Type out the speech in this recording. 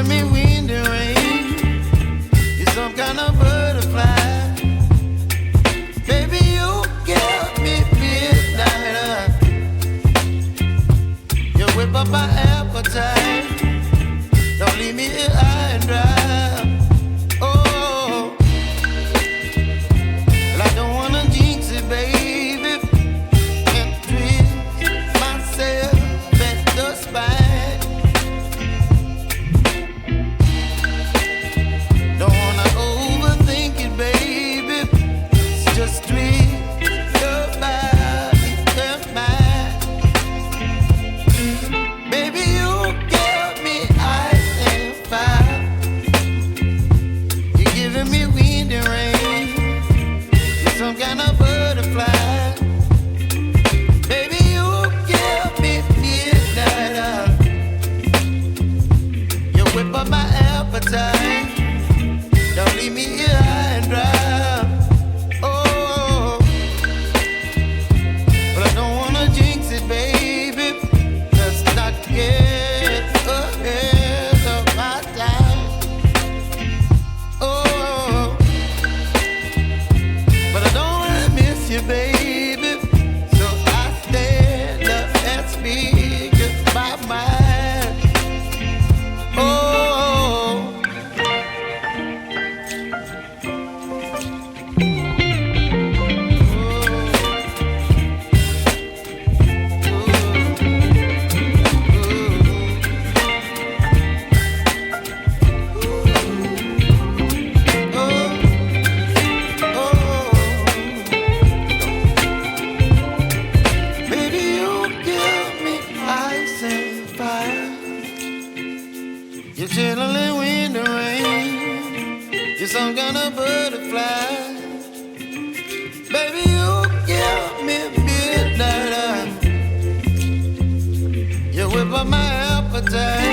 giving me wind and rain. You're some kind of butterfly. Baby, you give me midnight. You whip up my appetite. Don't leave me here high and dry. Oh, well, I don't wanna jinx it, baby, and twist myself at the spine. Don't wanna overthink it, baby. It's just twist your body and mine. Baby, you give me ice and fire. You're giving me wind and rain. You're some kind of butterfly. Baby, you give me midnight. You whip up my appetite. Don't leave me here high and dry. Oh, but I don't wanna jinx it, baby. Let's not get ahead of my time. Oh, but I don't wanna miss you, baby. So I stand up and speak my mind. Oh. Baby, you give me ice and fire. You're chilling wind and rain. You're some kind of butterfly. Baby, you give me midnight. You whip up my appetite.